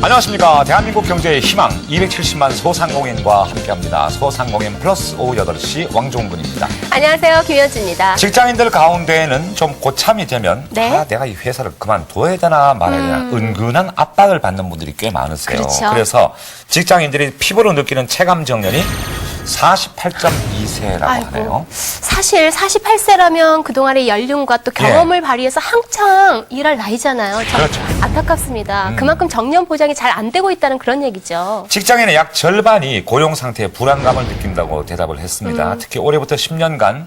안녕하십니까. 대한민국 경제의 희망 270만 소상공인과 함께합니다. 소상공인 플러스 오후 8시 왕종근입니다. 안녕하세요. 김현주입니다. 직장인들 가운데에는 좀 고참이 되면 네. 내가 이 회사를 그만둬야 되나 말아야 되나 은근한 압박을 받는 분들이 꽤 많으세요. 그렇죠. 그래서 직장인들이 피부로 느끼는 체감 정년이 48.2세라고 하네요. 사실 48세라면 그동안의 연륜과 또 경험을 발휘해서 한창 일할 나이잖아요. 참 그렇죠. 안타깝습니다. 그만큼 정년 보장이 잘 안 되고 있다는 그런 얘기죠. 직장인의 약 절반이 고용 상태에 불안감을 느낀다고 대답을 했습니다. 특히 올해부터 10년간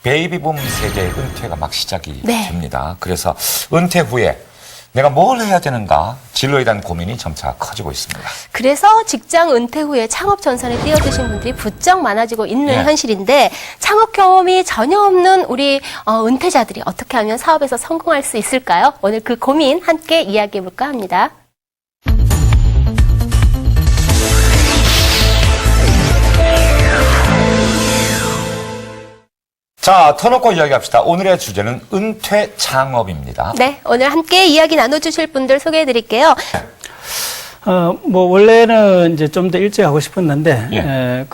베이비붐 세대의 은퇴가 막 시작이 네. 됩니다. 그래서 은퇴 후에 내가 뭘 해야 되는가 진로에 대한 고민이 점차 커지고 있습니다. 그래서 직장 은퇴 후에 창업 전선에 뛰어드신 분들이 부쩍 많아지고 있는 예. 현실인데 창업 경험이 전혀 없는 우리 은퇴자들이 어떻게 하면 사업에서 성공할 수 있을까요? 오늘 그 고민 함께 이야기해볼까 합니다. 자, 터놓고 이야기합시다. 오늘의 주제는 은퇴 창업입니다. 네, 오늘 함께 이야기 나눠주실 분들 소개해드릴게요. 원래는 이제 좀 더 일찍 하고 싶었는데, 예.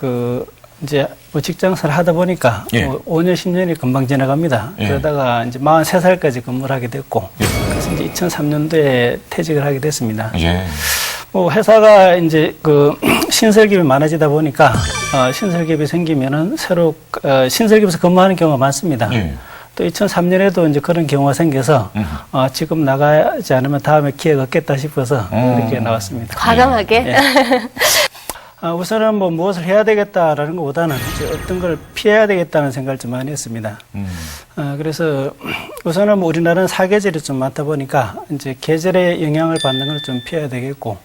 이제 직장생활 하다 보니까 예. 5년, 10년이 금방 지나갑니다. 예. 그러다가 이제 43살까지 근무를 하게 됐고, 그래서 이제 2003년도에 퇴직을 하게 됐습니다. 예. 회사가 이제 신설기업이 많아지다 보니까, 신설기업이 생기면은 새로, 신설기업에서 근무하는 경우가 많습니다. 예. 또 2003년에도 이제 그런 경우가 생겨서 지금 나가지 않으면 다음에 기회가 없겠다 싶어서 이렇게 나왔습니다. 과감하게. 예. 우선은 무엇을 해야 되겠다라는 것보다는 이제 어떤 걸 피해야 되겠다는 생각을 좀 많이 했습니다. 그래서 우선은 우리나라는 사계절이 좀 많다 보니까 이제 계절의 영향을 받는 걸 좀 피해야 되겠고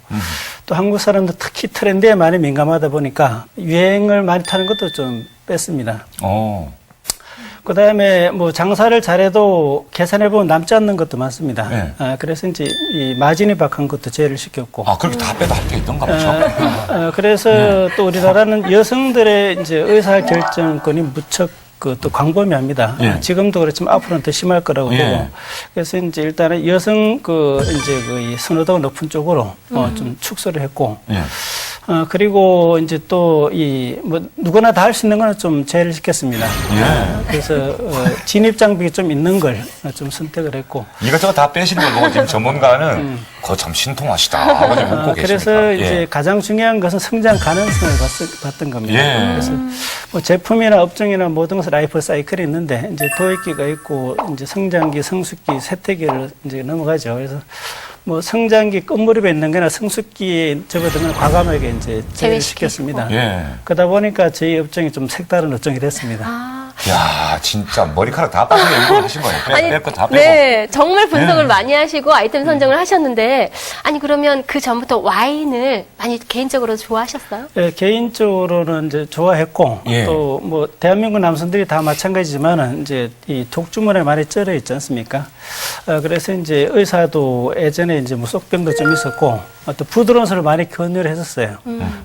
또 한국 사람도 특히 트렌드에 많이 민감하다 보니까 유행을 많이 타는 것도 좀 뺐습니다. 그 다음에 장사를 잘해도 계산해보면 남지 않는 것도 많습니다. 네. 그래서 이제 이 마진이 박한 것도 제외를 시켰고. 그렇게 다 빼도 할 게 있던가 보죠. 그래서 또 우리나라는 여성들의 이제 의사 결정권이 무척 또 광범위합니다. 예. 지금도 그렇지만 앞으로는 더 심할 거라고 예. 보고. 그래서 이제 일단은 여성 이 선호도가 높은 쪽으로 좀 축소를 했고. 예. 그리고 이제 또 누구나 다 할 수 있는 거는 좀 제외를 시켰습니다. 예. 그래서 진입 장벽이 좀 있는 걸 좀 선택을 했고. 이것저것 다 빼시는 걸 보고 지금 전문가는 그거 참 신통하시다 하고 좀 웃고 계십니다. 그래서 이제 예. 가장 중요한 것은 성장 가능성을 봤던 겁니다. 예. 그래서 제품이나 업종이나 모든 것은 라이프 사이클이 있는데 이제 도입기가 있고 이제 성장기, 성숙기, 쇠퇴기를 이제 넘어가죠. 그래서 성장기 끝무렵에 있는 거나 성숙기에 접어든 건 과감하게 이제 제외를 시켰습니다. 예. 그러다 보니까 저희 업종이 좀 색다른 업종이 됐습니다. 야, 진짜 머리카락 다 빠지게 일부러 하신 거예요. 뺄 거 다 빼고. 네, 정말 분석을 많이 하시고 아이템 선정을 하셨는데, 아니 그러면 그 전부터 와인을 많이 개인적으로 좋아하셨어요? 예, 개인적으로는 이제 좋아했고, 예. 또 대한민국 남성들이 다 마찬가지지만은 이제 이 독주문에 많이 쩔어 있지 않습니까? 그래서 이제 의사도 예전에 이제 속병도 좀 있었고, 또 부드러운 술을 많이 권유를 했었어요.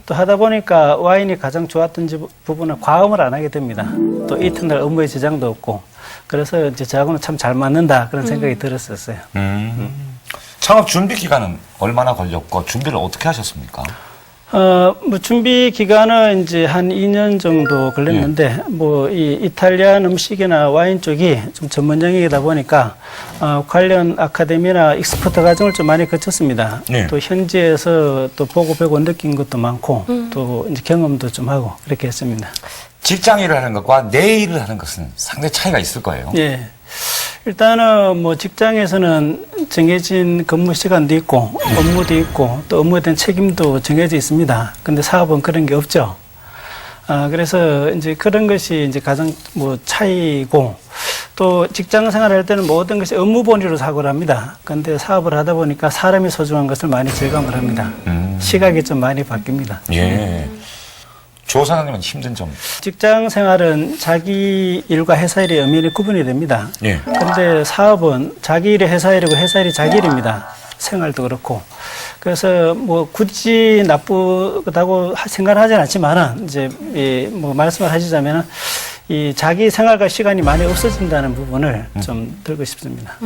또 하다 보니까 와인이 가장 좋았던 부분은 과음을 안 하게 됩니다. 또 이튿날 업무에 지장도 없고, 그래서 이제 저하고는 참 잘 맞는다 그런 생각이 들었었어요. 창업 준비 기간은 얼마나 걸렸고 준비를 어떻게 하셨습니까? 준비 기간은 이제 한 2년 정도 걸렸는데, 이 이탈리안 음식이나 와인 쪽이 좀 전문 영역이다 보니까, 관련 아카데미나 익스퍼트 과정을 좀 많이 거쳤습니다. 네. 또 현지에서 또 보고 배고 느낀 것도 많고, 또 이제 경험도 좀 하고, 그렇게 했습니다. 직장 일을 하는 것과 내 일을 하는 것은 상당히 차이가 있을 거예요. 예. 일단은 직장에서는 정해진 근무 시간도 있고 업무도 있고 또 업무에 대한 책임도 정해져 있습니다. 근데 사업은 그런 게 없죠. 그래서 이제 그런 것이 이제 가장 차이고 또 직장 생활할 때는 모든 것이 업무 본위로 사고를 합니다. 근데 사업을 하다 보니까 사람이 소중한 것을 많이 절감을 합니다. 시각이 좀 많이 바뀝니다. 예. 조 사장님은 힘든 점. 직장 생활은 자기 일과 회사 일이 엄연히 구분이 됩니다. 예. 그런데 사업은 자기 일이 회사 일이고 회사 일이 자기 일입니다. 생활도 그렇고. 그래서 굳이 나쁘다고 생각하진 않지만은 이제 말씀을 하시자면은 이 자기 생활과 시간이 많이 없어진다는 부분을 좀 들고 싶습니다.